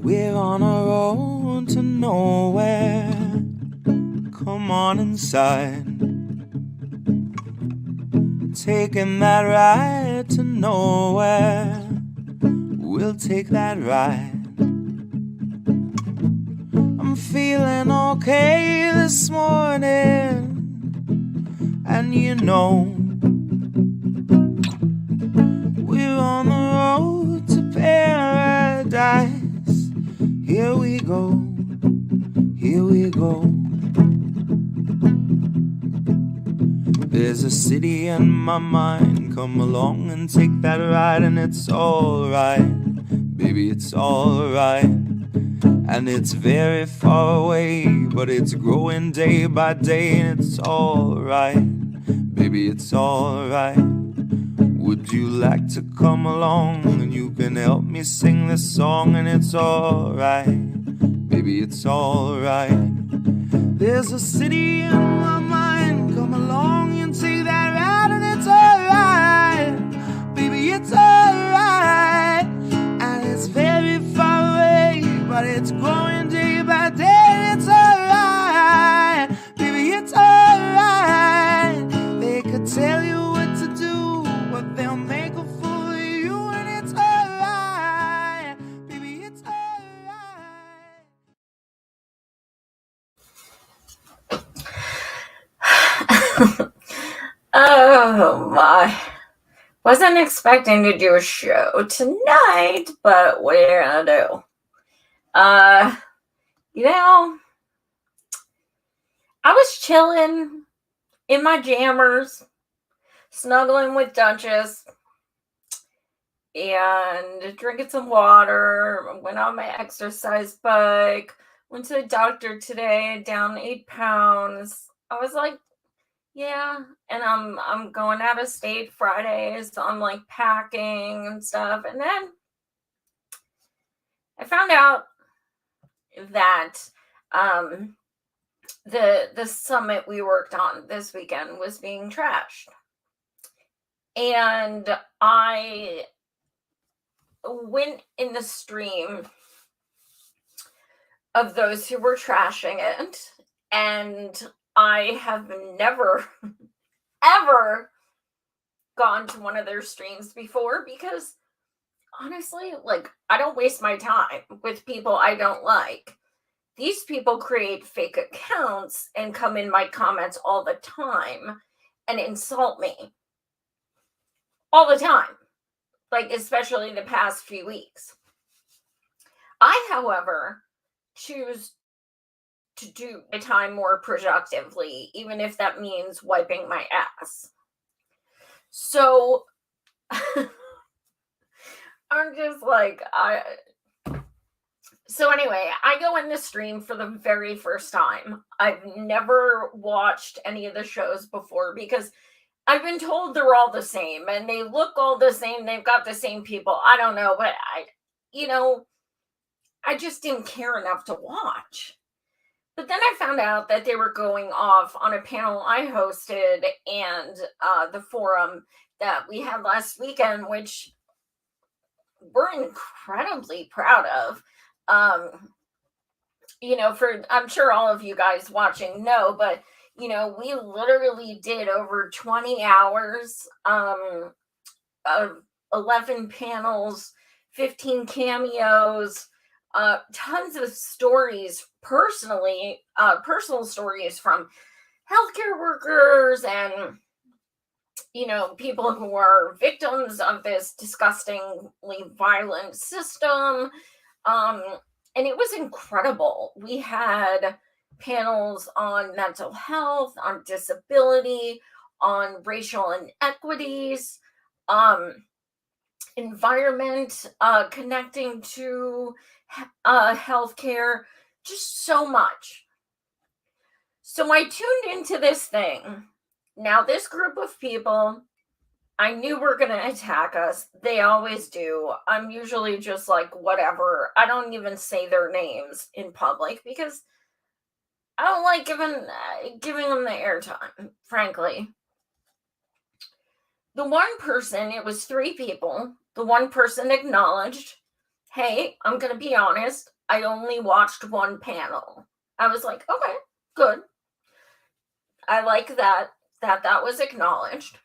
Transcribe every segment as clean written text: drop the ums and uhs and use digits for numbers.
We're on a road to nowhere. Come on inside. Taking that ride to nowhere. We'll take that ride. I'm feeling okay this morning. And you know, we're on the road to paradise. Here we go, here we go. There's a city in my mind. Come along and take that ride, and it's alright, baby, it's alright. And it's very far away, but it's growing day by day, and it's alright, baby, it's alright. Would you like to come along, and you can help me sing this song, and it's alright, baby, it's alright. There's a city in my mind. Come along and take that ride, and it's alright, baby, it's alright. And it's very far away, but it's growing day by day. It's alright, baby, it's alright. They could tell you what to do, but they'll make a fool of you, and it's alright, baby, it's alright. Oh my. Wasn't expecting to do a show tonight, but what are you gonna do? I was chilling in my jammers, snuggling with Duchess, and drinking some water, went on my exercise bike, went to the doctor today, down 8 pounds. I was like, yeah, and I'm going out of state Friday, so I'm like packing and stuff. And then I found out that the summit we worked on this weekend was being trashed. And I went in the stream of those who were trashing it, and I have never, ever gone to one of their streams before because, honestly, like, I don't waste my time with people I don't like. These people create fake accounts and come in my comments all the time and insult me. All the time. Like, especially the past few weeks. I, however, choose to do my time more productively, even if that means wiping my ass. So I'm just like, so anyway, I go in the stream for the very first time. I've never watched any of the shows before because I've been told they're all the same and they look all the same. They've got the same people. I don't know, but I just didn't care enough to watch. But then I found out that they were going off on a panel I hosted and the forum that we had last weekend, which we're incredibly proud of. I'm sure all of you guys watching know, but we literally did over 20 hours of 11 panels, 15 cameos, tons of stories personal stories from healthcare workers and people who are victims of this disgustingly violent system. And it was incredible. We had panels on mental health, on disability, on racial inequities, environment, connecting to healthcare, just so much. So I tuned into this thing. Now, this group of people, I knew were going to attack us. They always do. I'm usually just like, whatever. I don't even say their names in public because I don't like giving them the airtime, frankly. The one person, it was 3 people. The one person acknowledged hey, I'm going to be honest, I only watched one panel. I was like, okay, good. I like that was acknowledged.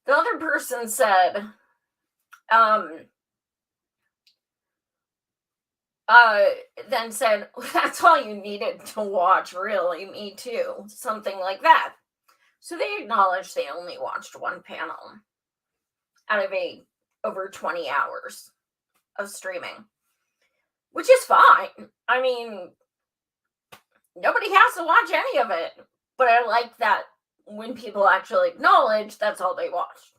The other person said, uh, then said, that's all you needed to watch, really, me too, something like that. So they acknowledged they only watched one panel out of over 20 hours of streaming, which is fine. I mean, nobody has to watch any of it, but I like that when people actually acknowledge that's all they watched.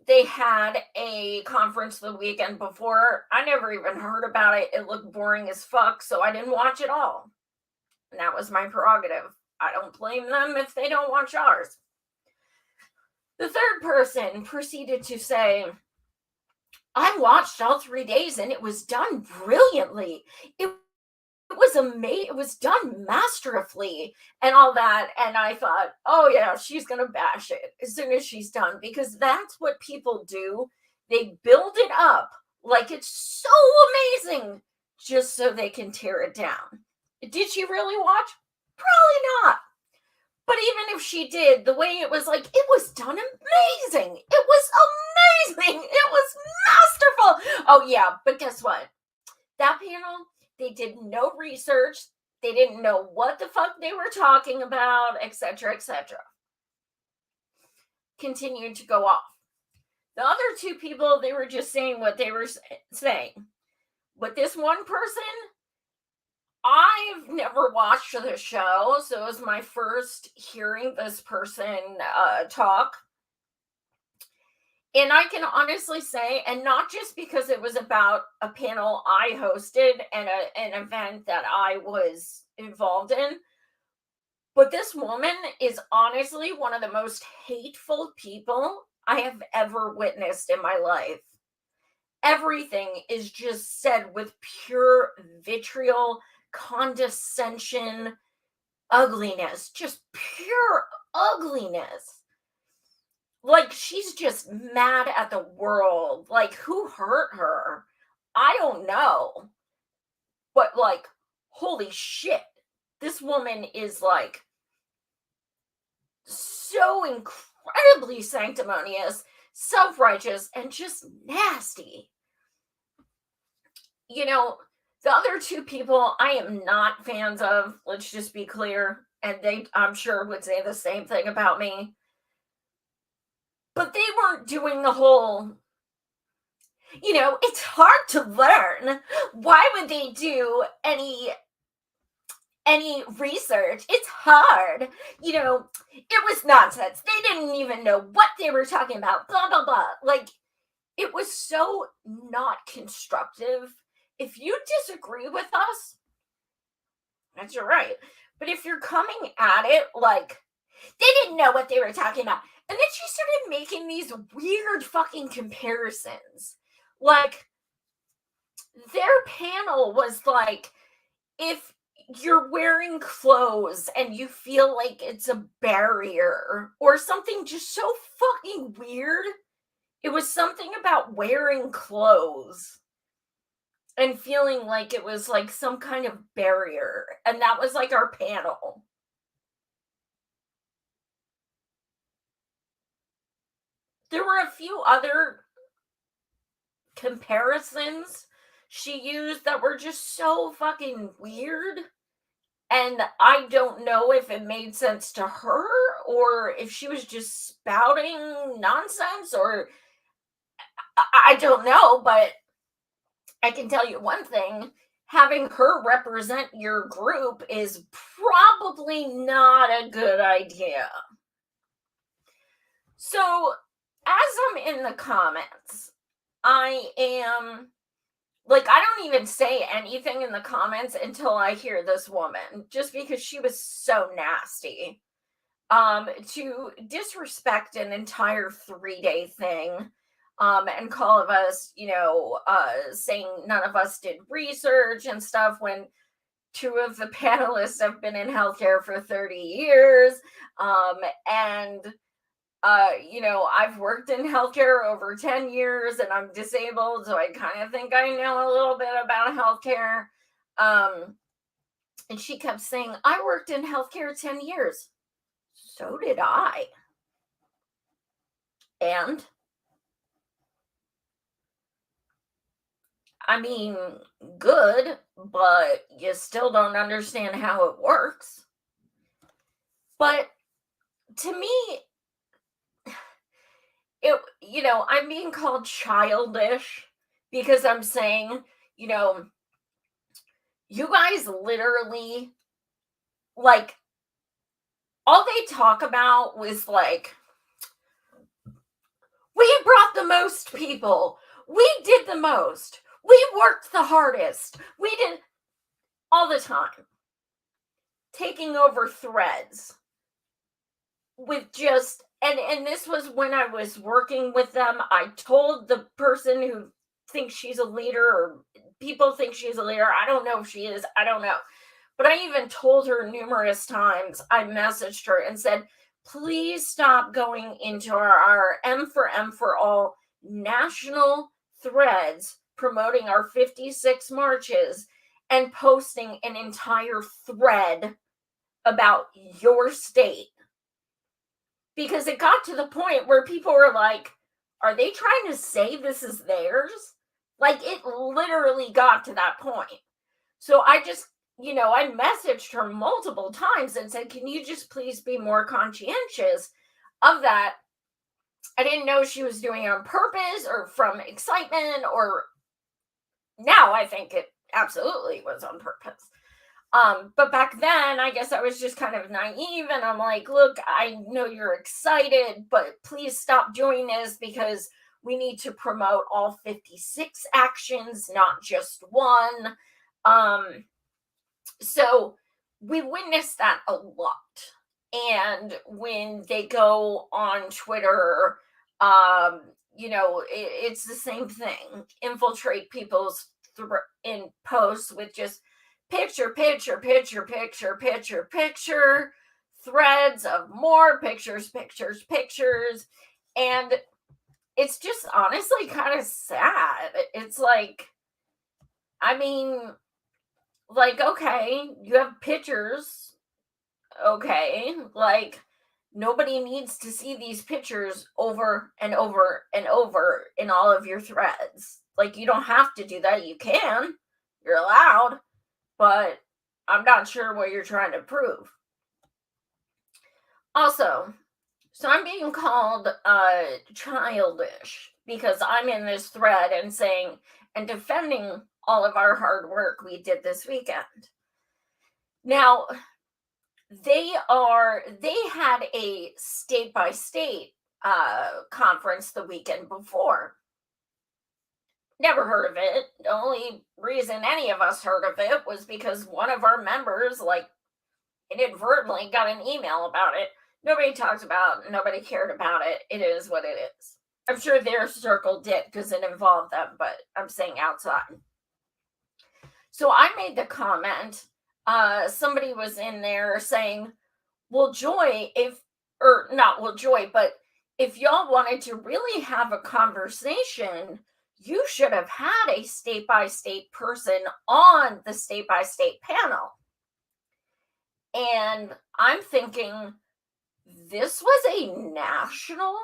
They had a conference the weekend before. I never even heard about it. It looked boring as fuck, so I didn't watch it all. And that was my prerogative. I don't blame them if they don't watch ours. The third person proceeded to say, I watched all 3 days and it was done brilliantly. It was amazing. It was done masterfully and all that. And I thought, oh yeah, she's going to bash it as soon as she's done, because that's what people do. They build it up like it's so amazing just so they can tear it down. Did she really watch? Probably not. But even if she did, the way it was like, it was done amazing. It was amazing. It was masterful. Oh yeah, but guess what? That panel, they did no research. They didn't know what the fuck they were talking about, etc., etc. Continued to go off. The other two people, they were just saying what they were saying. But this one person, I've never watched the show, so it was my first hearing this person talk. And I can honestly say, and not just because it was about a panel I hosted and an event that I was involved in, but this woman is honestly one of the most hateful people I have ever witnessed in my life. Everything is just said with pure vitriol, condescension, ugliness, just pure ugliness. Like, she's just mad at the world. Like, who hurt her? I don't know. But, like, holy shit. This woman is, like, so incredibly sanctimonious, self-righteous, and just nasty. You know, the other two people I am not fans of, let's just be clear, and they, I'm sure, would say the same thing about me. But they weren't doing the whole, it's hard to learn. Why would they do any research? It's hard. It was nonsense. They didn't even know what they were talking about. Blah, blah, blah. Like, it was so not constructive. If you disagree with us, that's your right. But if you're coming at it like they didn't know what they were talking about, and then she started making these weird fucking comparisons. Like, their panel was like, if you're wearing clothes and you feel like it's a barrier or something just so fucking weird. It was something about wearing clothes and feeling like it was like some kind of barrier. And that was like our panel. There were a few other comparisons she used that were just so fucking weird. And I don't know if it made sense to her or if she was just spouting nonsense, or I don't know, but I can tell you one thing. Having her represent your group is probably not a good idea. So, as I'm in the comments, I am like, I don't even say anything in the comments until I hear this woman, just because she was so nasty. To disrespect an entire 3-day thing, and call of us, saying none of us did research and stuff, when 2 of the panelists have been in healthcare for 30 years, and I've worked in healthcare over 10 years and I'm disabled, so I kind of think I know a little bit about healthcare. And she kept saying, I worked in healthcare 10 years. So did I. And I mean, good, but you still don't understand how it works. But to me, I'm being called childish because I'm saying, you guys literally, like, all they talk about was like, we brought the most people, we did the most, we worked the hardest, we did all the time, taking over threads with just, and this was when I was working with them. I told the person who thinks she's a leader, or people think she's a leader, I don't know if she is, I don't know, but I even told her numerous times, I messaged her and said, please stop going into our M for All national threads promoting our 56 marches and posting an entire thread about your state. Because it got to the point where people were like, are they trying to say this is theirs? Like, it literally got to that point. So I just, I messaged her multiple times and said, can you just please be more conscientious of that? I didn't know she was doing it on purpose or from excitement, or now I think it absolutely was on purpose. But back then, I guess I was just kind of naive, and I'm like, look, I know you're excited, but please stop doing this because we need to promote all 56 actions, not just one. So we witnessed that a lot. And when they go on Twitter, it's the same thing. Infiltrate people's in posts with just picture, threads of more pictures. And it's just honestly kind of sad. It's like, I mean, like, okay, you have pictures. Okay, like, nobody needs to see these pictures over and over and over in all of your threads. Like, you don't have to do that. You can. You're allowed. But I'm not sure what you're trying to prove. Also, so I'm being called childish because I'm in this thread and saying and defending all of our hard work we did this weekend. Now, they had a state-by-state conference the weekend before. Never heard of it. The only reason any of us heard of it was because one of our members, like, inadvertently got an email about it. Nobody talked about it. Nobody cared about it. It is what it is. I'm sure their circle did because it involved them, but I'm saying outside. So I made the comment. Somebody was in there saying, well, Joy, if y'all wanted to really have a conversation, you should have had a state-by-state person on the state-by-state panel. And I'm thinking, this was a national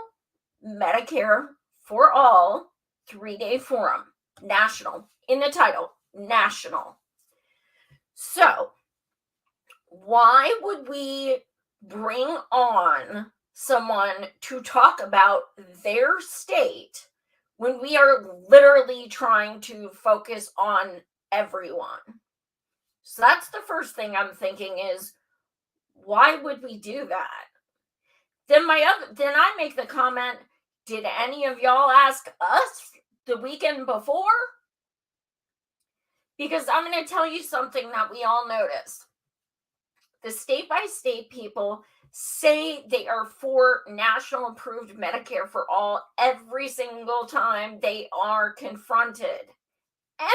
Medicare for All 3-day forum. National, in the title, national. So, why would we bring on someone to talk about their state when we are literally trying to focus on everyone? So that's the first thing I'm thinking is, why would we do that? Then I make the comment, did any of y'all ask us the weekend before? Because I'm going to tell you something that we all notice. The state-by-state people say they are for national approved Medicare for all every single time they are confronted.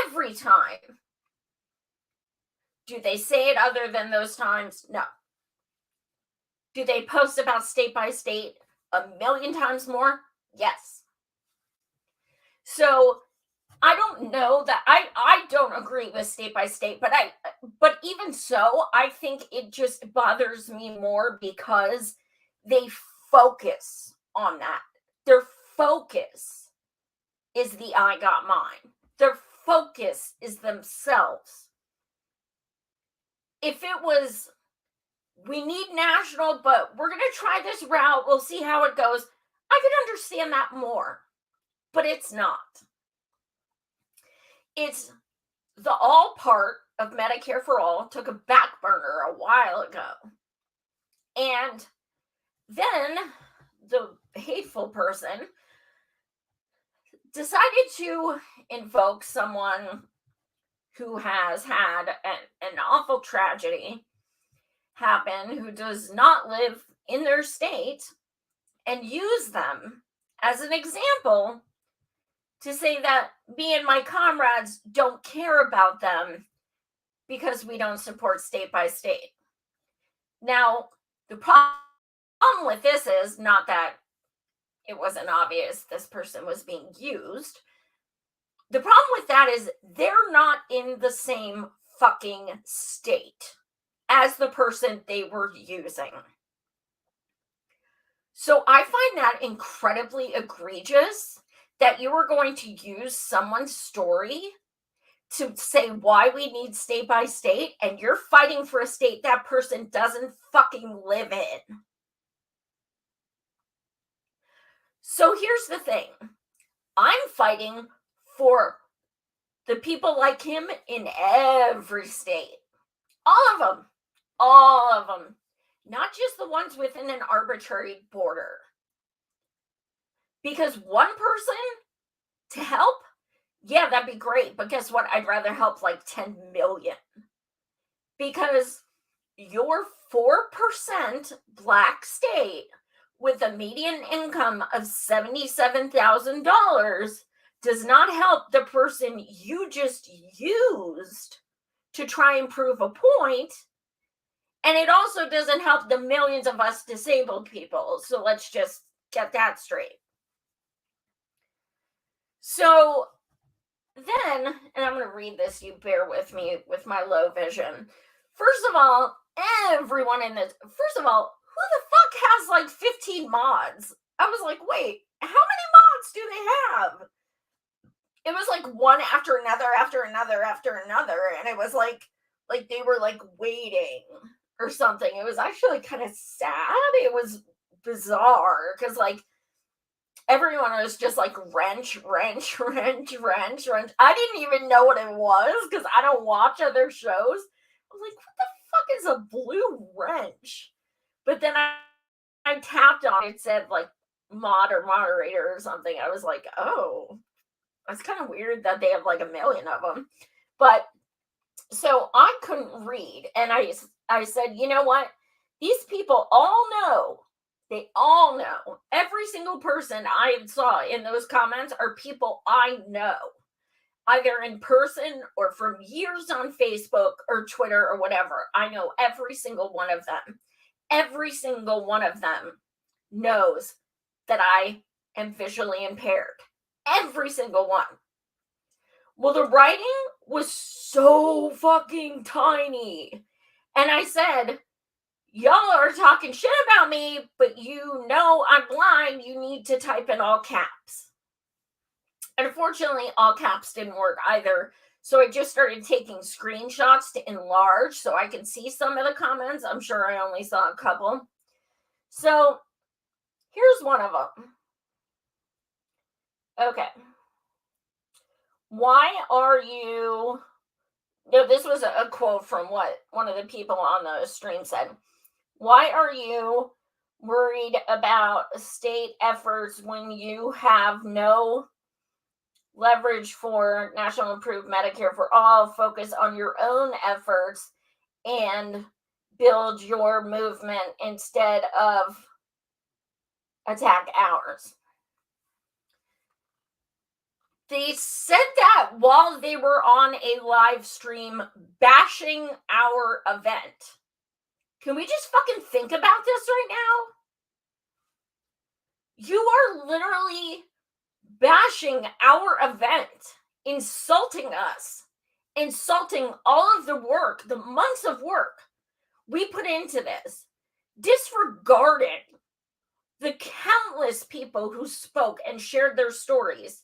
Every time. Do they say it other than those times? No. Do they post about state by state 1,000,000 times more? Yes. So I don't know that I don't agree with state by state, but even so, I think it just bothers me more because they focus on that. Their focus is the I got mine. Their focus is themselves. If it was, we need national, but we're going to try this route, we'll see how it goes, I could understand that more. But it's not. It's the all part of Medicare for All took a back burner a while ago. And then the hateful person decided to invoke someone who has had an awful tragedy happen, who does not live in their state, and use them as an example to say that me and my comrades don't care about them because we don't support state by state. Now, the problem with this is not that it wasn't obvious this person was being used. The problem with that is they're not in the same fucking state as the person they were using. So I find that incredibly egregious that you are going to use someone's story to say why we need state by state, and you're fighting for a state that person doesn't fucking live in. So here's the thing. I'm fighting for the people like him in every state. All of them. All of them. Not just the ones within an arbitrary border. Because one person to help, yeah, that'd be great. But guess what? I'd rather help like 10 million. Because your 4% black state with a median income of $77,000 does not help the person you just used to try and prove a point. And it also doesn't help the millions of us disabled people. So let's just get that straight. So then, and I'm going to read this, you bear with me with my low vision. First of all, everyone in this, first of all, who the fuck has like 15 mods? I was like, wait, how many mods do they have? It was like one after another, after another, after another. And it was like they were like waiting or something. It was actually kind of sad. It was bizarre because like everyone was just like wrench. I didn't even know what it was because I don't watch other shows. I was like, what the fuck is a blue wrench? But then I tapped on it, said like mod or moderator or something. I was like, oh, that's kind of weird that they have like 1 million of them. But so I couldn't read. And I said, you know what? These people all know. They all know. Every single person I saw in those comments are people I know, either in person or from years on Facebook or Twitter or whatever. I know every single one of them. Every single one of them knows that I am visually impaired. Every single one. Well, the writing was so fucking tiny. And I said, y'all are talking shit about me, but you know I'm blind. You need to type in all caps. And unfortunately, all caps didn't work either. So I just started taking screenshots to enlarge so I could see some of the comments. I'm sure I only saw a couple. So here's one of them. Okay. Why are you... No, this was a quote from what one of the people on the stream said. Why are you worried about state efforts when you have no leverage for National Improved Medicare for All? Focus on your own efforts and build your movement instead of attack ours. They said that while they were on a live stream bashing our event. Can we just fucking think about this right now? You are literally bashing our event, insulting us, insulting all of the work, the months of work we put into this, disregarding the countless people who spoke and shared their stories.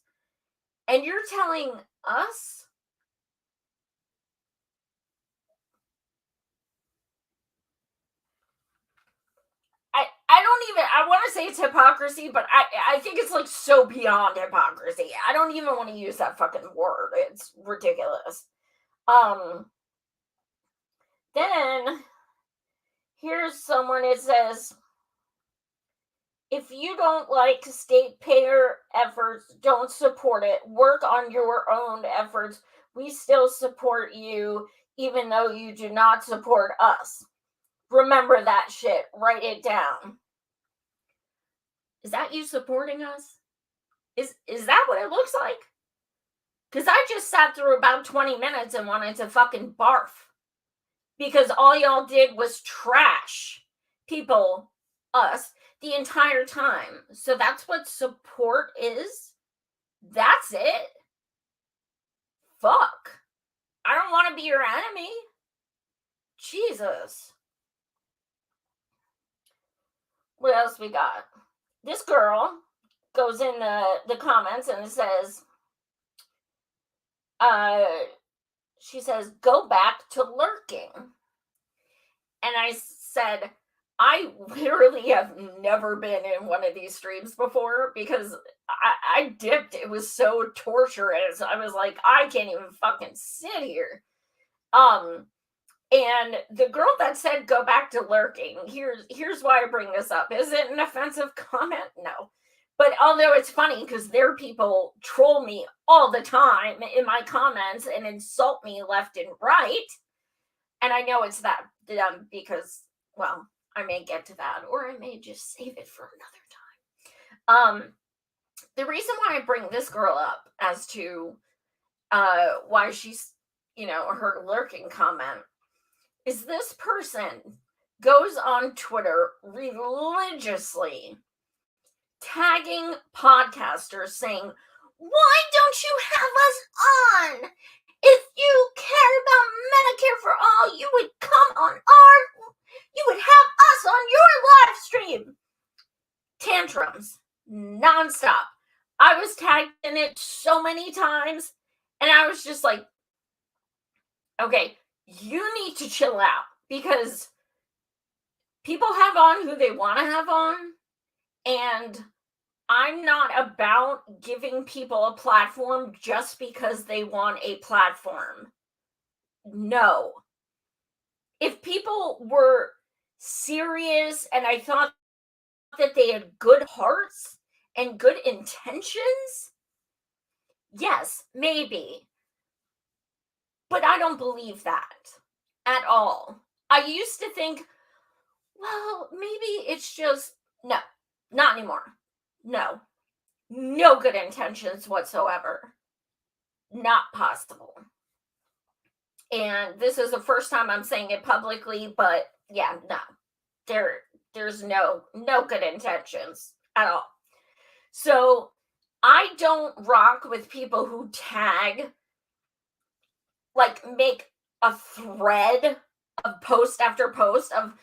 And you're telling us? I want to say it's hypocrisy, but I think it's like so beyond hypocrisy. I don't even want to use that fucking word. It's ridiculous. Then here's someone, it says, if you don't like state payer efforts, don't support it. Work on your own efforts. We still support you, even though you do not support us. Remember that shit. Write it down. Is that you supporting us? Is that what it looks like? Because I just sat through about 20 minutes and wanted to fucking barf. Because all y'all did was trash people, us, the entire time. So that's what support is? That's it? Fuck. I don't want to be your enemy. Jesus. What else we got? This girl goes in the comments and says, she says, go back to lurking. And I said, I literally have never been in one of these streams before because I dipped. It was so torturous. I was like, I can't even fucking sit here. And the girl that said go back to lurking, here's why I bring this up. Is it an offensive comment? No. But although it's funny because their people troll me all the time in my comments and insult me left and right. And I know it's that because, well, I may get to that, or I may just save it for another time. The reason why I bring this girl up as to why she's, her lurking comment is this person goes on Twitter religiously tagging podcasters saying, why don't you have us on? If you care about Medicare for all, you would you would have us on your live stream. Tantrums, nonstop. I was tagged in it so many times, and I was just like, okay, you need to chill out, because people have on who they want to have on, and I'm not about giving people a platform just because they want a platform. No. If people were serious and I thought that they had good hearts and good intentions, yes, maybe. But I don't believe that at all. I used to think, well, maybe it's just, no, not anymore. No good intentions whatsoever. Not possible. And this is the first time I'm saying it publicly, but yeah, no. There's no good intentions at all. So I don't rock with people who tag, like make a thread of post after post of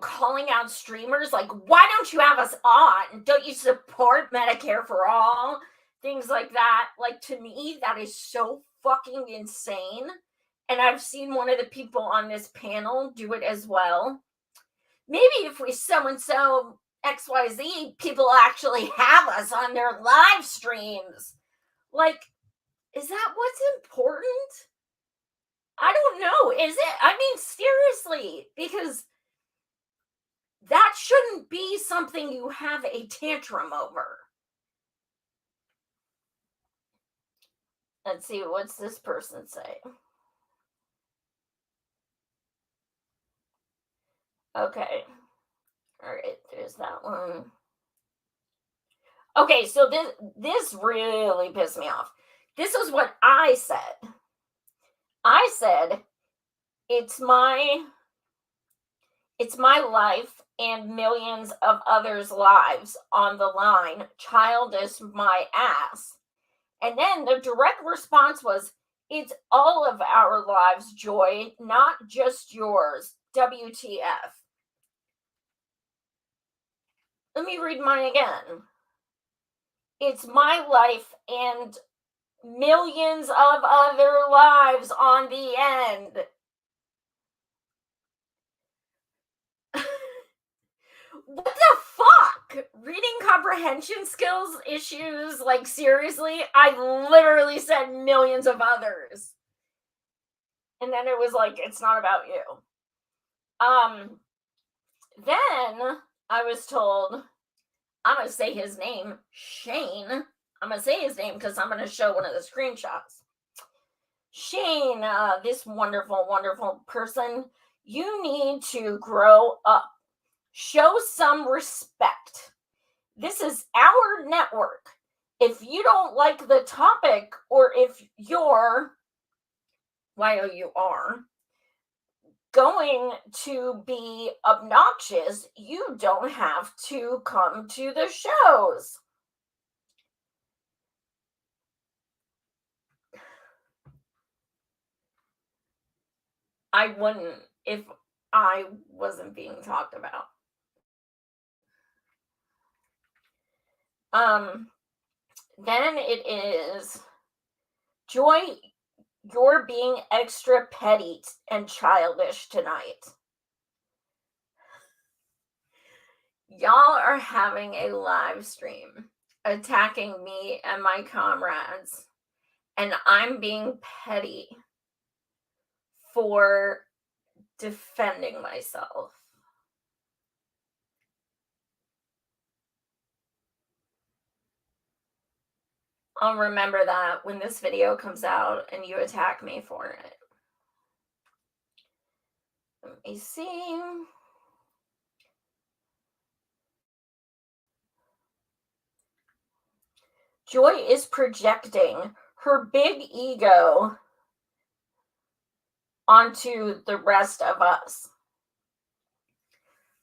calling out streamers like, why don't you have us on? Don't you support Medicare for all? Things like that. Like, to me, that is so fucking insane. And I've seen one of the people on this panel do it as well. Maybe if we so-and-so XYZ, people actually have us on their live streams. Like, is that what's important? I don't know. Is it? I mean, seriously, because that shouldn't be something you have a tantrum over. Let's see, what's this person say? Okay. All right, there's that one. Okay, so this really pissed me off. This is what I said. I said, it's my It's my life and millions of others' lives on the line. Childish my ass. And then the direct response was, it's all of our lives, Joy, not just yours. WTF. Let me read mine again. It's my life and millions of other lives on the end. What the fuck? Reading comprehension skills issues? Like, seriously? I literally said millions of others. And then it was like, it's not about you. Then I was told, I'm going to say his name, Shane. I'm going to say his name because I'm going to show one of the screenshots. Shane, this wonderful, wonderful person, you need to grow up. Show some respect. This is our network. If you don't like the topic, or if you're, YOUR, going to be obnoxious, you don't have to come to the shows. I wouldn't if I wasn't being talked about. Then it is, Joy, you're being extra petty and childish tonight. Y'all are having a live stream attacking me and my comrades, and I'm being petty for defending myself. I'll remember that when this video comes out and you attack me for it. Let me see. Joy is projecting her big ego onto the rest of us.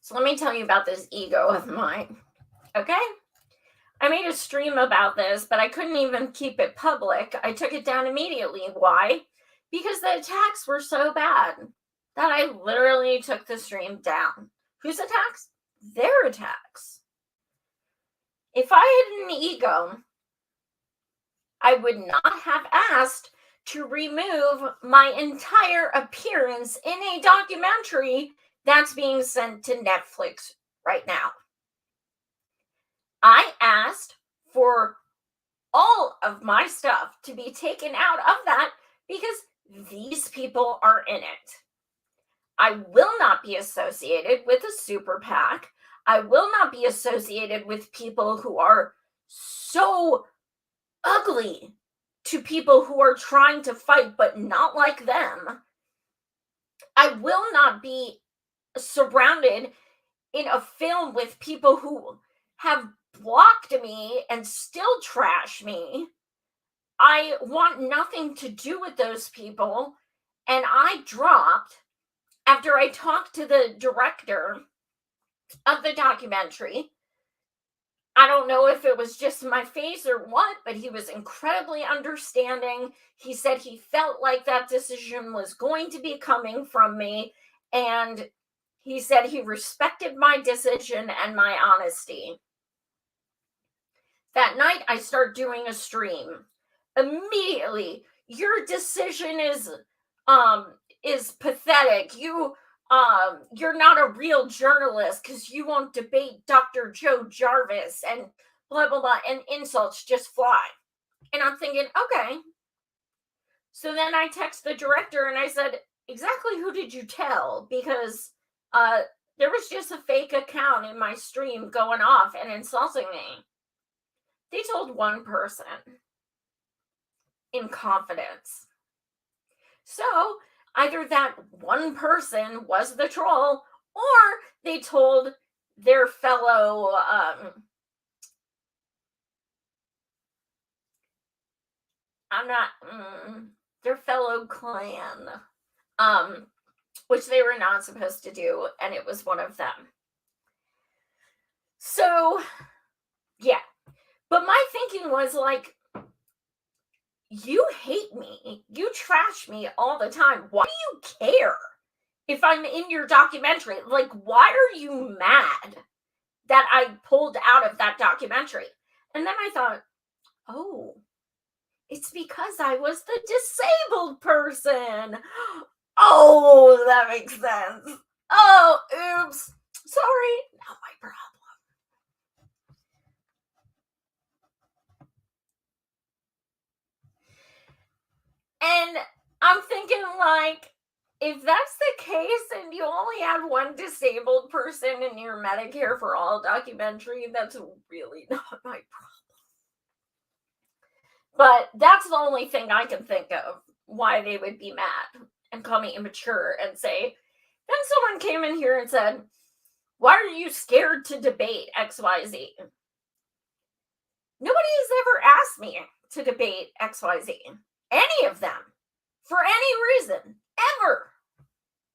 So let me tell you about this ego of mine, okay? I made a stream about this, but I couldn't even keep it public. I took it down immediately. Why? Because the attacks were so bad that I literally took the stream down. Whose attacks? Their attacks. If I had an ego, I would not have asked to remove my entire appearance in a documentary that's being sent to Netflix right now. I asked for all of my stuff to be taken out of that because these people are in it. I will not be associated with a super PAC. I will not be associated with people who are so ugly to people who are trying to fight but not like them. I will not be surrounded in a film with people who have blocked me and still trash me. I want nothing to do with those people. And I dropped, after I talked to the director of the documentary, I don't know if it was just my face or what, but he was incredibly understanding. He said he felt like that decision was going to be coming from me. And he said he respected my decision and my honesty. That night, I start doing a stream. Immediately, your decision is pathetic. You're not a real journalist because you won't debate Dr. Joe Jarvis and blah blah blah, and insults just fly. And I'm thinking, okay. So then I text the director and I said, exactly who did you tell? Because there was just a fake account in my stream going off and insulting me. They told one person in confidence. So either that one person was the troll, or they told their fellow their fellow clan. which they were not supposed to do, and it was one of them. So, yeah. But my thinking was like, you hate me. You trash me all the time. Why do you care if I'm in your documentary? Like, why are you mad that I pulled out of that documentary? And then I thought, oh, it's because I was the disabled person. Oh, that makes sense. Oh, oops. Sorry. Not my problem. And I'm thinking, like, if that's the case and you only had one disabled person in your Medicare for All documentary, that's really not my problem. But that's the only thing I can think of why they would be mad and call me immature and say, then someone came in here and said, why are you scared to debate XYZ? Nobody has ever asked me to debate XYZ. Any of them. For any reason. Ever.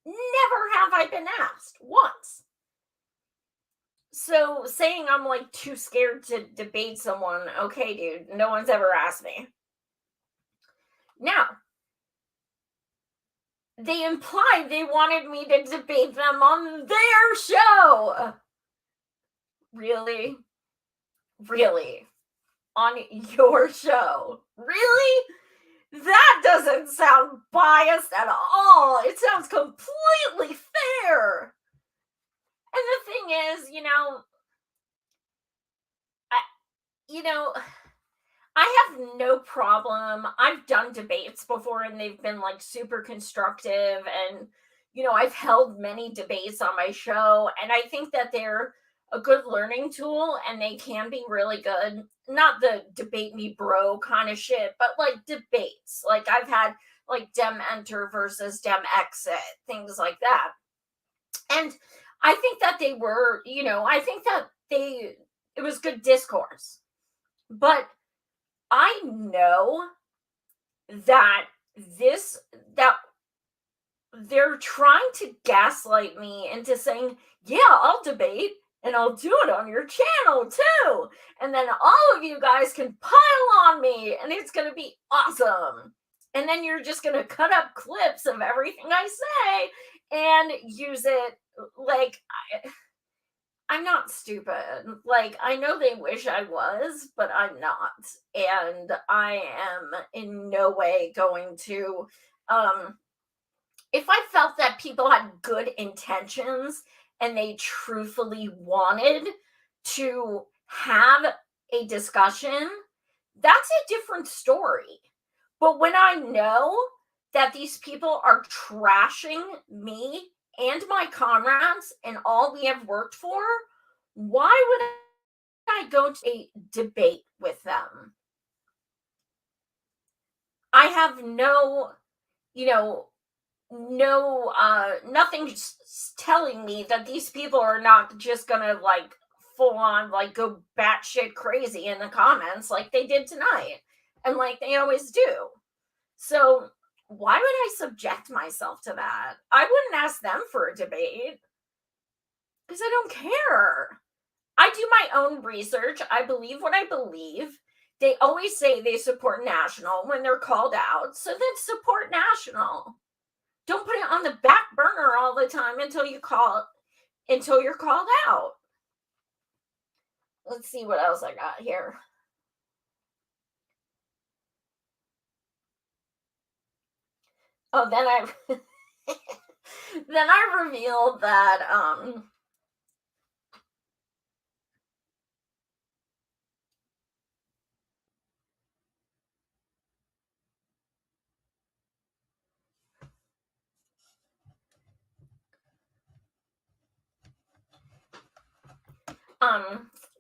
Never have I been asked. Once. So saying I'm like too scared to debate someone, okay, dude, no one's ever asked me. Now, they implied they wanted me to debate them on their show. Really? Really? On your show? Really? That doesn't sound biased at all. It sounds completely fair. And the thing is, I have no problem. I've done debates before and they've been like super constructive, and I've held many debates on my show, and I think that they're a good learning tool and they can be really good. Not the debate me bro kind of shit, but like debates. Like I've had like Dem Enter versus Dem Exit, things like that. And I think that they were, I think that it was good discourse. But I know that they're trying to gaslight me into saying, yeah, I'll debate and I'll do it on your channel too. And then all of you guys can pile on me and it's going to be awesome. And then you're just going to cut up clips of everything I say and use it like I'm not stupid. Like, I know they wish I was, but I'm not. And I am in no way going to, if I felt that people had good intentions and they truthfully wanted to have a discussion, that's a different story. But when I know that these people are trashing me and my comrades and all we have worked for, why would I go to a debate with them? I have nothing telling me that these people are not just gonna like full on like go batshit crazy in the comments like they did tonight and like they always do. So why would I subject myself to that? I wouldn't ask them for a debate because I don't care. I do my own research. I believe what I believe. They always say they support national when they're called out. So then support national. Don't put it on the back burner all the time until you're called out. Let's see what else I got here. Oh, then I revealed that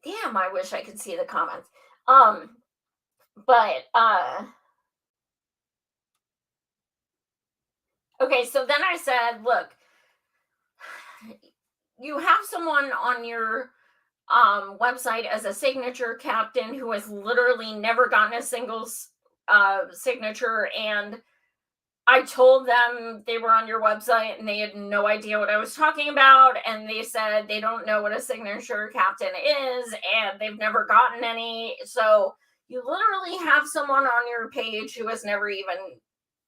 damn, I wish I could see the comments. But okay, so then I said, look, you have someone on your website as a signature captain who has literally never gotten a single signature, and I told them they were on your website and they had no idea what I was talking about. And they said they don't know what a signature captain is and they've never gotten any. So you literally have someone on your page who has never even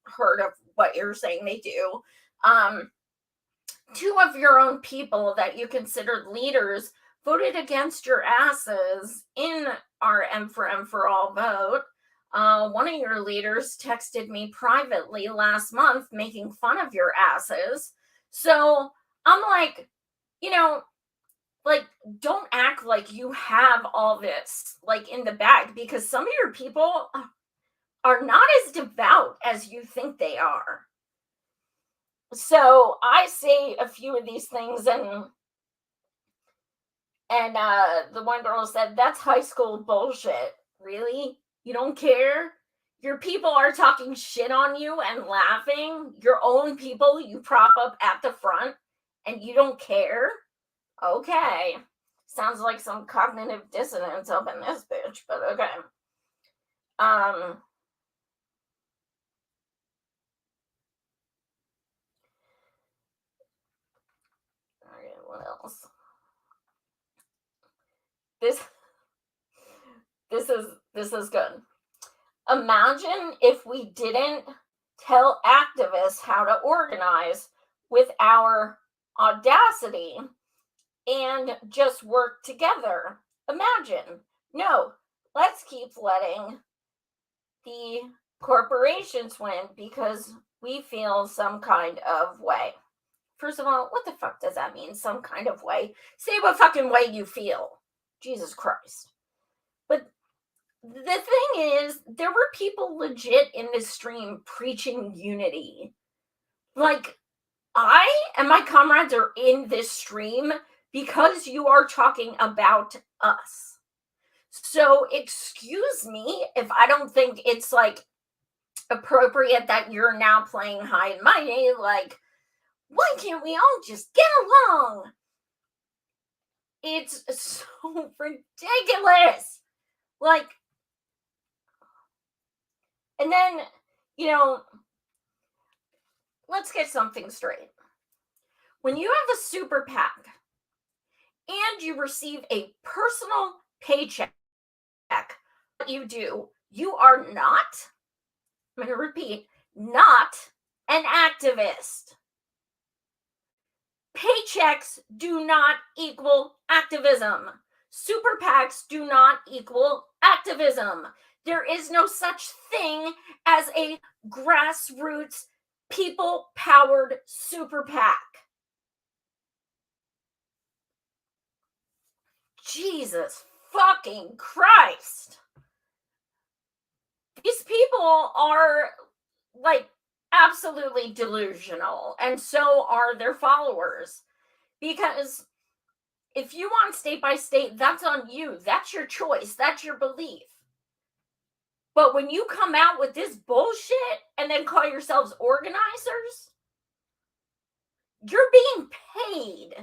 heard of what you're saying they do. Two of your own people that you considered leaders voted against your asses in our M for M for All vote. One of your leaders texted me privately last month making fun of your asses. So I'm like, you know, like, don't act like you have all this like in the bag, because some of your people are not as devout as you think they are. So I say a few of these things, and the one girl said, "That's high school bullshit." Really? You don't care? Your people are talking shit on you and laughing. Your own people you prop up at the front, and you don't care? Okay. Sounds like some cognitive dissonance up in this bitch, but okay. Okay, what else? This this is good. Imagine if we didn't tell activists how to organize with our audacity and just work together. Imagine. No, let's keep letting the corporations win because we feel some kind of way. First of all, what the fuck does that mean? Some kind of way? Say what fucking way you feel. Jesus Christ. But the thing is, there were people legit in this stream preaching unity. Like, I and my comrades are in this stream because you are talking about us. So, excuse me if I don't think it's like appropriate that you're now playing high and mighty. Like, why can't we all just get along? It's so ridiculous. Like, and then, let's get something straight. When you have a super PAC and you receive a personal paycheck, what you are not, I'm going to repeat, not an activist. Paychecks do not equal activism. Super PACs do not equal activism. There is no such thing as a grassroots, people-powered super PAC. Jesus fucking Christ. These people are like absolutely delusional, and so are their followers. Because if you want state by state, that's on you. That's your choice. That's your belief. But when you come out with this bullshit and then call yourselves organizers, you're being paid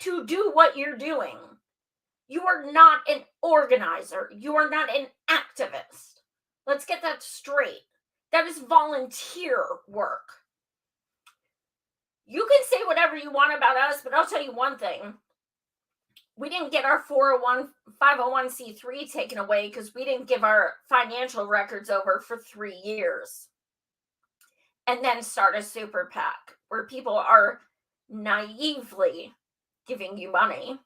to do what you're doing. You are not an organizer. You are not an activist. Let's get that straight. That is volunteer work. You can say whatever you want about us, but I'll tell you one thing. We didn't get our 501c3 taken away because we didn't give our financial records over for 3 years. And then start a super PAC where people are naively giving you money.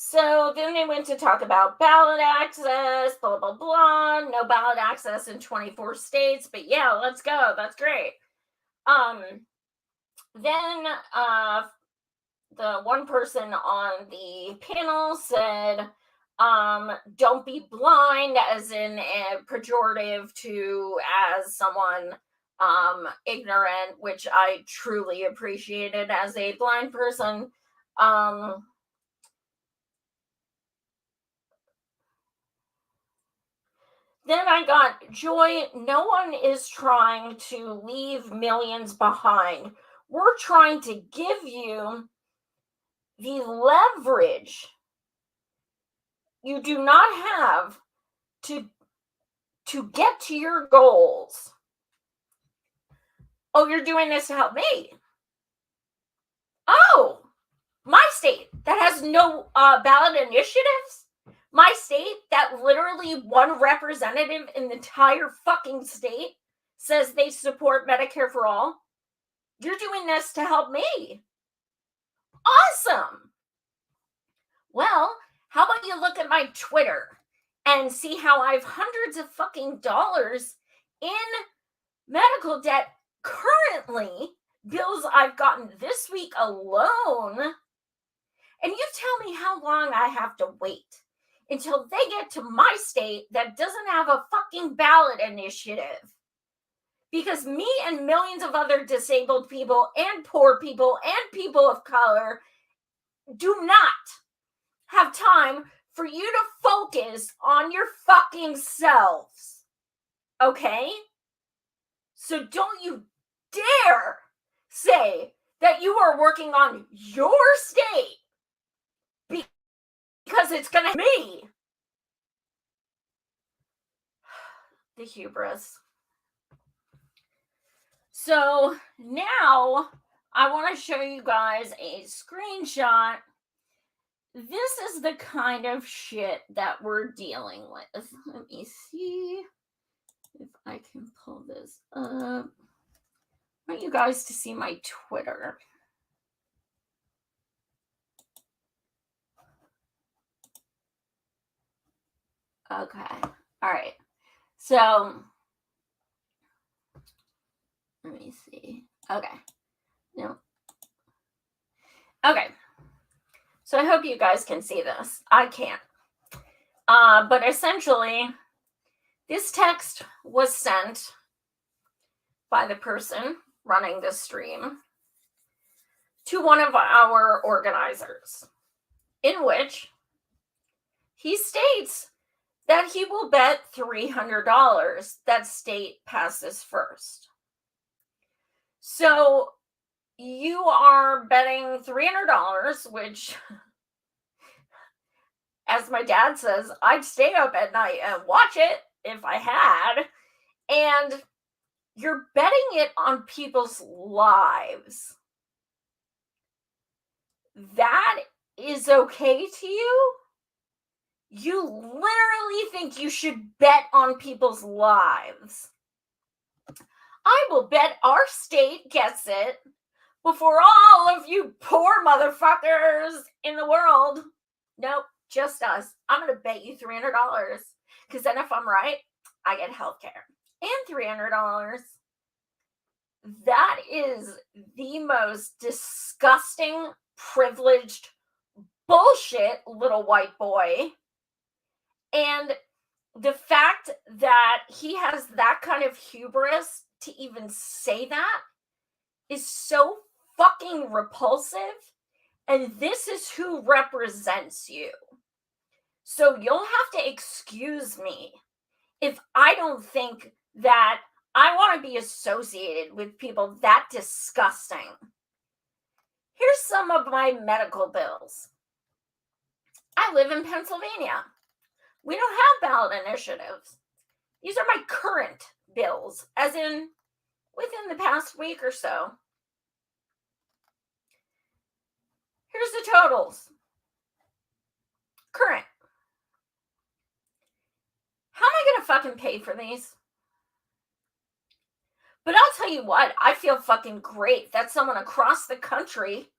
So then they went to talk about ballot access, blah, blah, blah. No ballot access in 24 states. But yeah, let's go. That's great. Then the one person on the panel said, don't be blind, as in a pejorative to as someone ignorant, which I truly appreciated as a blind person. Then I got, Joy, no one is trying to leave millions behind. We're trying to give you the leverage You do not have to get to your goals. Oh, you're doing this to help me. Oh, my state that has no ballot initiatives. My state that literally one representative in the entire fucking state says they support Medicare for all. You're doing this to help me. Awesome. Well, how about you look at my Twitter and see how I've hundreds of fucking dollars in medical debt currently, bills I've gotten this week alone. And you tell me how long I have to wait until they get to my state that doesn't have a fucking ballot initiative. Because me and millions of other disabled people and poor people and people of color do not have time for you to focus on your fucking selves. Okay? So don't you dare say that you are working on your state because it's gonna be the hubris. So now I want to show you guys a screenshot. This is the kind of shit that we're dealing with. Let me see if I can pull this up. I want you guys to see my Twitter. Okay. All right. So let me see. Okay. No. Okay. So I hope you guys can see this. I can't. But essentially, this text was sent by the person running this stream to one of our organizers, in which he states that he will bet $300 that state passes first. So you are betting $300, which, as my dad says, I'd stay up at night and watch it if I had. And you're betting it on people's lives. That is okay to you? You literally think you should bet on people's lives. I will bet our state gets it before all of you poor motherfuckers in the world. Nope, just us. I'm going to bet you $300. Because then if I'm right, I get healthcare. And $300. That is the most disgusting, privileged bullshit, little white boy. And the fact that he has that kind of hubris to even say that is so fucking repulsive. And this is who represents you. So you'll have to excuse me if I don't think that I want to be associated with people that disgusting. Here's some of my medical bills. I live in Pennsylvania. We don't have ballot initiatives. These are my current bills, as in within the past week or so. Here's the totals. Current. How am I going to fucking pay for these? But I'll tell you what, I feel fucking great that someone across the country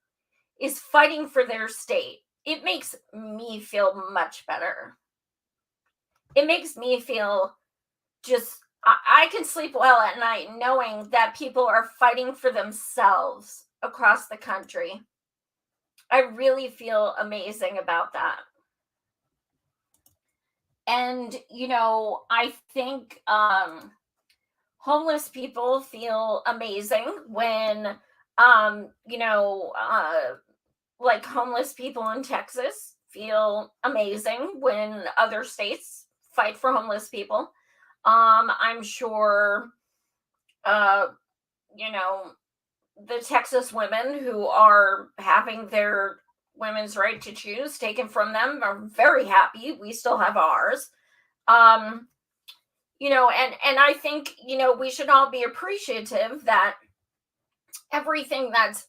is fighting for their state. It makes me feel much better. It makes me feel just, I can sleep well at night knowing that people are fighting for themselves across the country. I really feel amazing about that. And, you know, I think homeless people feel amazing when, like homeless people in Texas feel amazing when other states fight for homeless people. I'm sure, the Texas women who are having their women's right to choose taken from them. Are very happy. We still have ours. And I think, we should all be appreciative that everything that's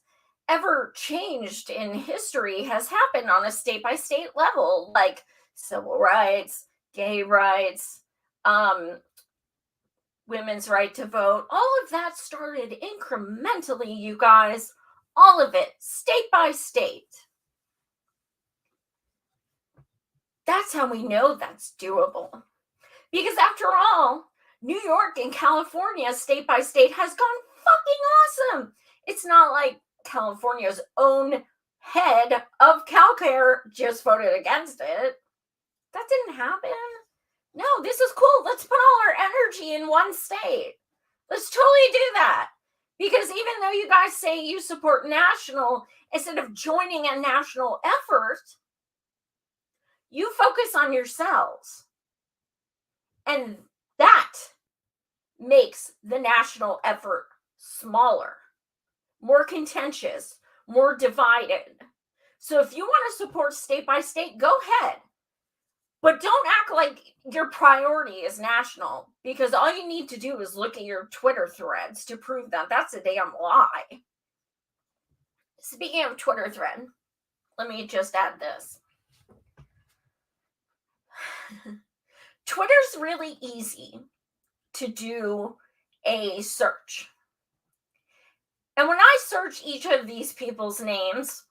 ever changed in history has happened on a state by state level, like civil rights, gay rights, women's right to vote. All of that started incrementally, you guys. All of it, state by state. That's how we know that's doable. Because after all, New York and California, state by state, has gone fucking awesome. It's not like California's own head of CalCare just voted against it. That didn't happen. No, this is cool. Let's put all our energy in one state. Let's totally do that. Because even though you guys say you support national, instead of joining a national effort, you focus on yourselves. And that makes the national effort smaller, more contentious, more divided. So if you want to support state by state, go ahead. But don't act like your priority is national, because all you need to do is look at your Twitter threads to prove that that's a damn lie. Speaking of Twitter thread, let me just add this. Twitter's really easy to do a search. And when I search each of these people's names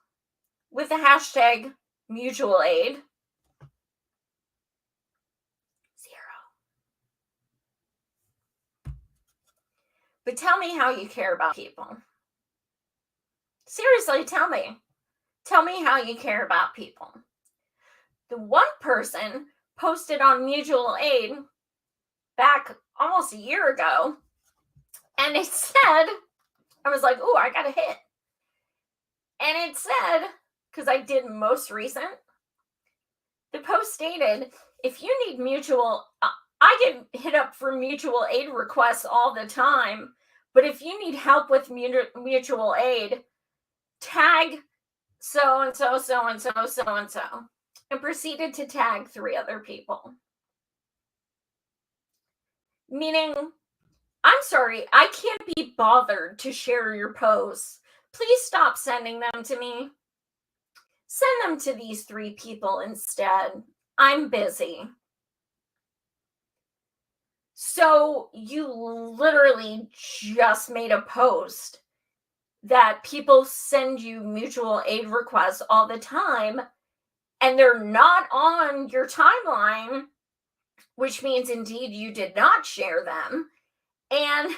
with the hashtag mutual aid, 0. But tell me how you care about people. Seriously, tell me. Tell me how you care about people. The one person posted on mutual aid back almost a year ago, and it said, I was like, oh, I got a hit. And it said, because I did most recent, the post stated, if you need mutual, I get hit up for mutual aid requests all the time, but if you need help with mutual aid, tag so-and-so, so-and-so, so-and-so, and proceeded to tag 3 other people. Meaning, I'm sorry, I can't be bothered to share your posts. Please stop sending them to me. Send them to these 3 people instead. I'm busy. So you literally just made a post that people send you mutual aid requests all the time, and they're not on your timeline, which means indeed you did not share them. And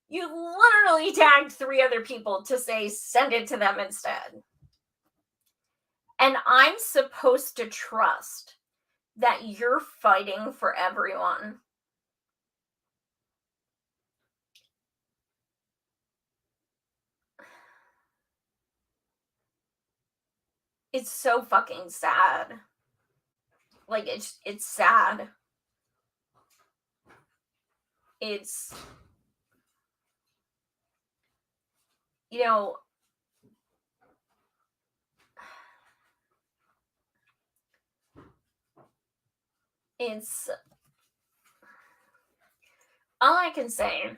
you literally tagged 3 other people to say, send it to them instead. And I'm supposed to trust that you're fighting for everyone. It's so fucking sad. Like, it's sad. It's, it's, all I can say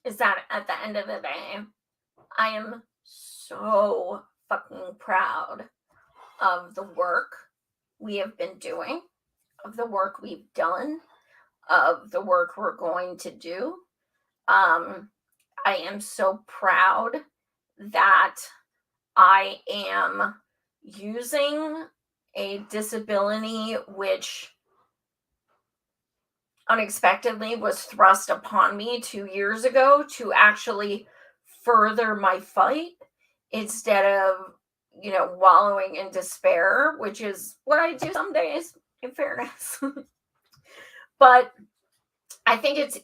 is that at the end of the day, I am so fucking proud of the work we have been doing, of the work we've done, of the work we're going to do. I am so proud that I am using a disability which unexpectedly was thrust upon me 2 years ago to actually further my fight instead of, wallowing in despair, which is what I do some days, in fairness. But I think it's,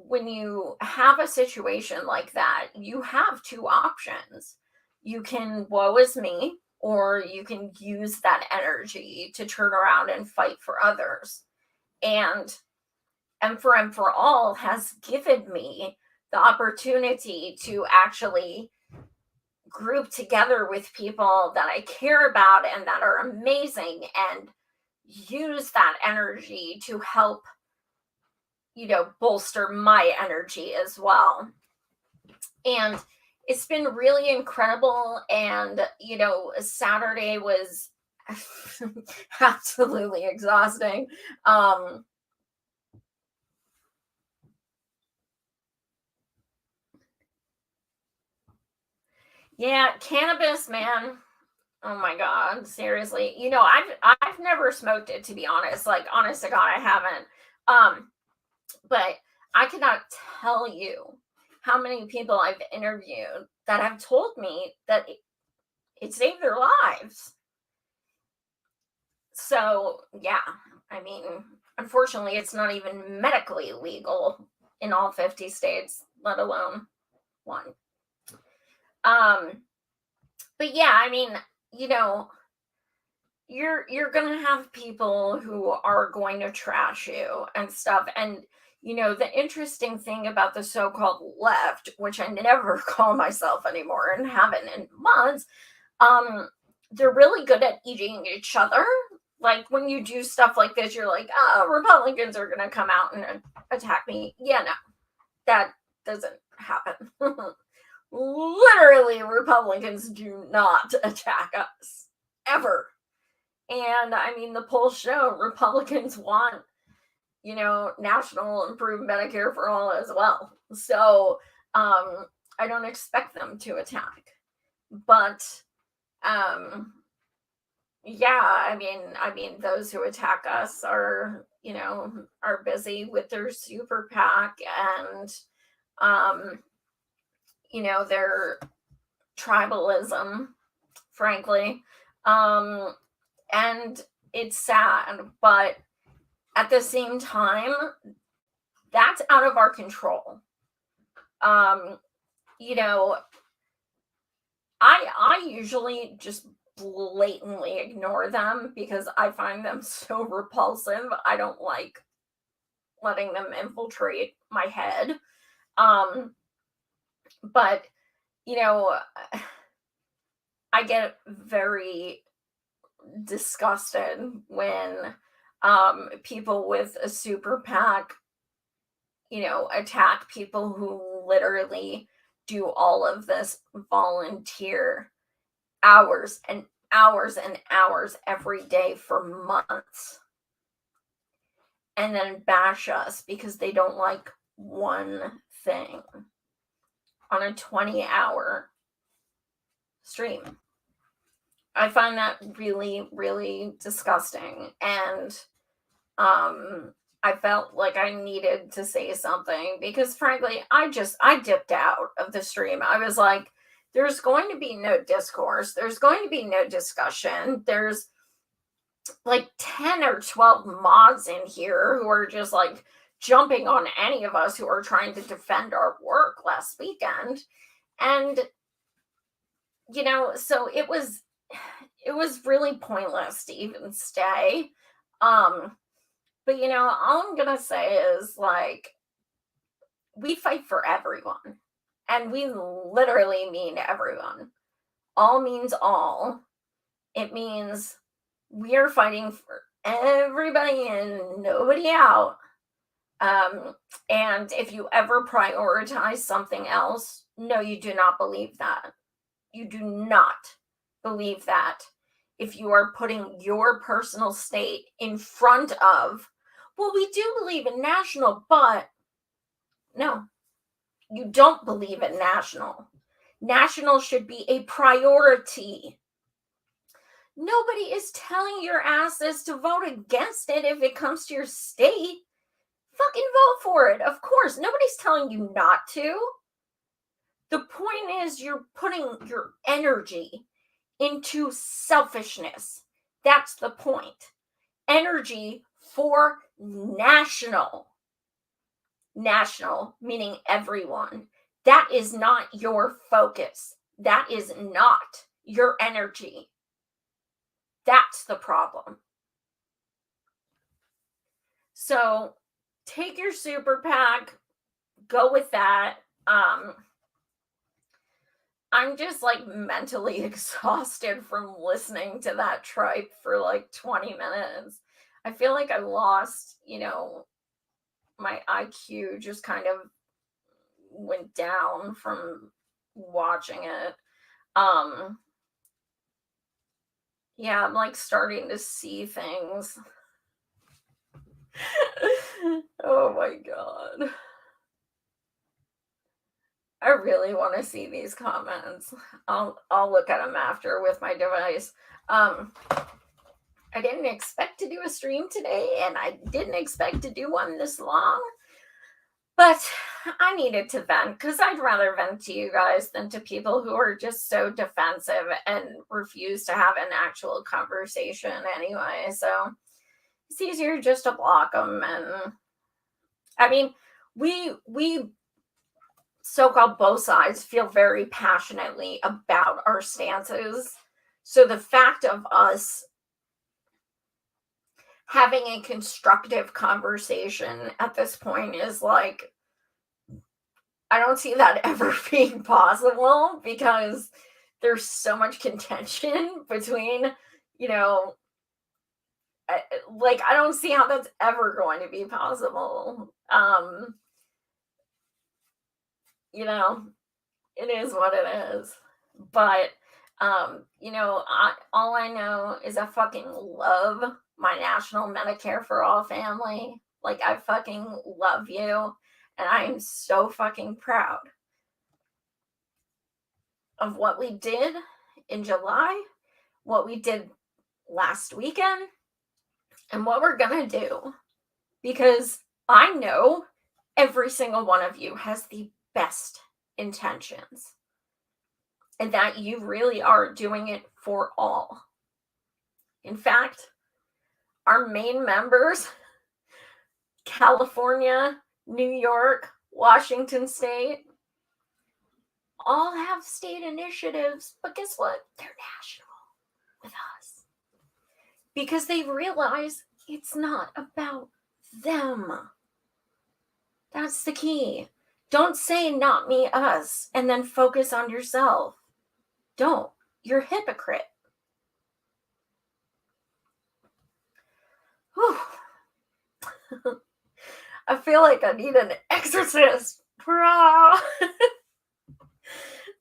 when you have a situation like that, you have 2 options. You can woe is me, or you can use that energy to turn around and fight for others. And for All has given me the opportunity to actually group together with people that I care about and that are amazing, and use that energy to help, bolster my energy as well. And it's been really incredible. And, Saturday was absolutely exhausting. Yeah, cannabis, man. Oh my God, seriously. I've never smoked it, to be honest. Like, honest to God, I haven't. But I cannot tell you how many people I've interviewed that have told me that it saved their lives. So, yeah, I mean, unfortunately, it's not even medically legal in all 50 states, let alone one. But yeah, I mean, you're gonna have people who are going to trash you and stuff. And the interesting thing about the so-called left, which I never call myself anymore and haven't in months, they're really good at eating each other. Like, when you do stuff like this, you're like, oh, Republicans are gonna come out and attack me. Yeah, no, that doesn't happen. Literally, Republicans do not attack us ever. And I mean, the polls show Republicans want, national improved Medicare for all as well. So I don't expect them to attack. But yeah, I mean, those who attack us are, are busy with their super PAC and their tribalism, frankly. And it's sad, but at the same time, that's out of our control. I usually just blatantly ignore them because I find them so repulsive. I don't like letting them infiltrate my head. But I get very disgusted when people with a super PAC, attack people who literally do all of this volunteer hours and hours and hours every day for months, and then bash us because they don't like one thing on a 20-hour stream. I find that really, really disgusting. And I felt like I needed to say something because, frankly, I dipped out of the stream. I was like, there's going to be no discourse. There's going to be no discussion. There's like 10 or 12 mods in here who are just like jumping on any of us who are trying to defend our work last weekend. And, so it was really pointless to even stay. But all I'm gonna say is, like, we fight for everyone, and we literally mean everyone. All means all. It means we are fighting for everybody in, nobody out. And if you ever prioritize something else, no, you do not believe that. You do not believe that. If you are putting your personal state in front of, well, we do believe in national, but no, you don't believe in national. National should be a priority. Nobody is telling your asses to vote against it if it comes to your state. Fucking vote for it. Of course, nobody's telling you not to. The point is, you're putting your energy into selfishness. That's the point. Energy for national. National, meaning everyone. That is not your focus. That is not your energy. That's the problem. So take your super PAC, go with that. I'm just like mentally exhausted from listening to that tripe for like 20 minutes. I feel like I lost, my IQ just kind of went down from watching it. Um yeah, I'm like starting to see things. Oh my god. I really want to see these comments. I'll look at them after with my device. I didn't expect to do a stream today, and I didn't expect to do one this long. But I needed to vent because I'd rather vent to you guys than to people who are just so defensive and refuse to have an actual conversation anyway. So it's easier just to block them. And I mean, we so-called both sides feel very passionately about our stances. So the fact of us having a constructive conversation at this point is like, I don't see that ever being possible because there's so much contention between, I don't see how that's ever going to be possible. It is what it is. But, all I know is I fucking love my national Medicare for All family. Like, I fucking love you. And I am so fucking proud of what we did in July, what we did last weekend, and what we're going to do. Because I know every single one of you has the best intentions. And that you really are doing it for all. In fact, our main members, California, New York, Washington State, all have state initiatives, but guess what? They're national with us. Because they realize it's not about them. That's the key. Don't say not me, us, and then focus on yourself. Don't. You're a hypocrite. Whew. I feel like I need an exorcist.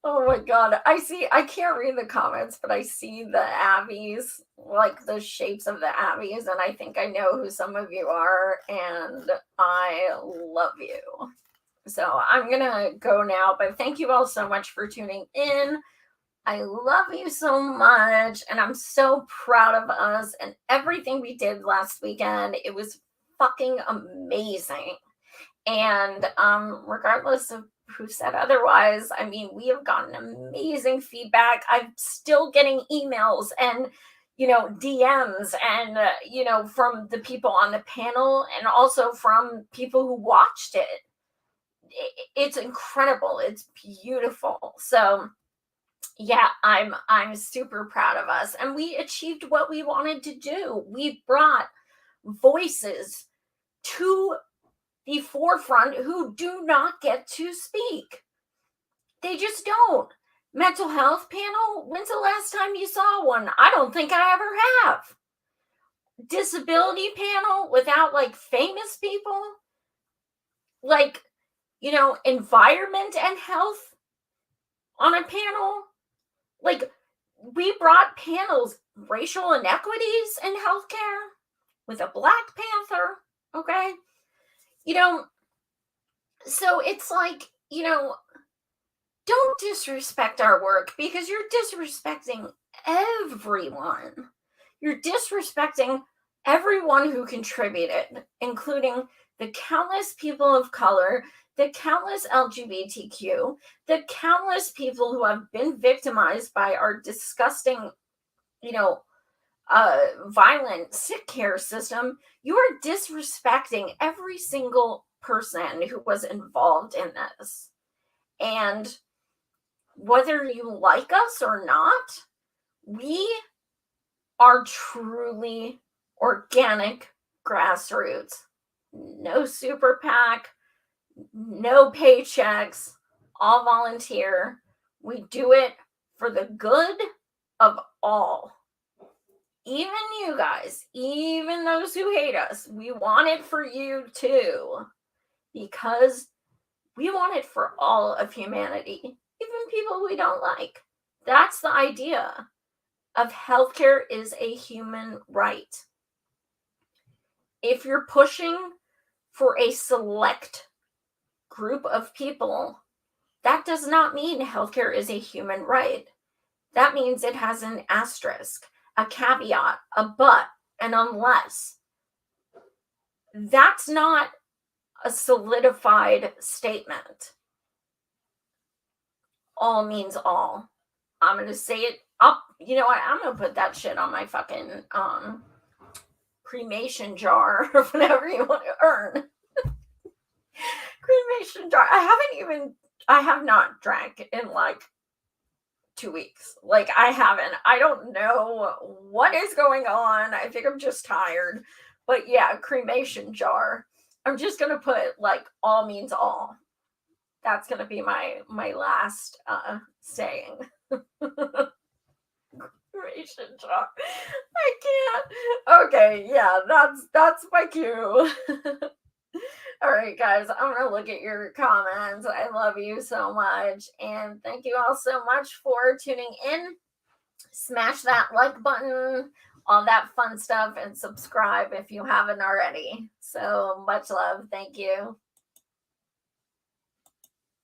Oh my god. I can't read the comments, but I see the Abbeys, like the shapes of the Abbeys, and I think I know who some of you are, and I love you. So I'm gonna go now, but thank you all so much for tuning in. I love you so much, and I'm so proud of us and everything we did last weekend. It was fucking amazing. And regardless of who said otherwise, I mean, we have gotten amazing feedback. I'm still getting emails and, DMs and, from the people on the panel and also from people who watched it. It's incredible. It's beautiful. So yeah, I'm super proud of us, and we achieved what we wanted to do. We brought voices to the forefront who do not get to speak. They just don't. Mental health panel, when's the last time you saw one? I don't think I ever have. Disability panel without like famous people, like, environment and health on a panel. Like, we brought panels, racial inequities in healthcare with a Black Panther, okay? So it's like, don't disrespect our work because you're disrespecting everyone. You're disrespecting everyone who contributed, including the countless people of color, the countless LGBTQ, the countless people who have been victimized by our disgusting, violent sick care system. You are disrespecting every single person who was involved in this. And whether you like us or not, we are truly organic grassroots. No super PAC, no paychecks, all volunteer. We do it for the good of all. Even you guys, even those who hate us, we want it for you too. Because we want it for all of humanity, even people we don't like. That's the idea of healthcare is a human right. If you're pushing for a select group of people, that does not mean healthcare is a human right. That means it has an asterisk, a caveat, a but, an unless. That's not a solidified statement. All means all. I'm going to say it up. You know what? I'm going to put that shit on my fucking cremation jar or whatever you want to earn. Cremation jar. I have not drank in like 2 weeks. Like, I haven't. I don't know what is going on. I think I'm just tired. But yeah, cremation jar. I'm just going to put like all means all. That's going to be my last saying. Cremation jar. I can't. Okay, yeah, that's my cue. All right, guys, I'm going to look at your comments. I love you so much. And thank you all so much for tuning in. Smash that like button, all that fun stuff, and subscribe if you haven't already. So much love. Thank you.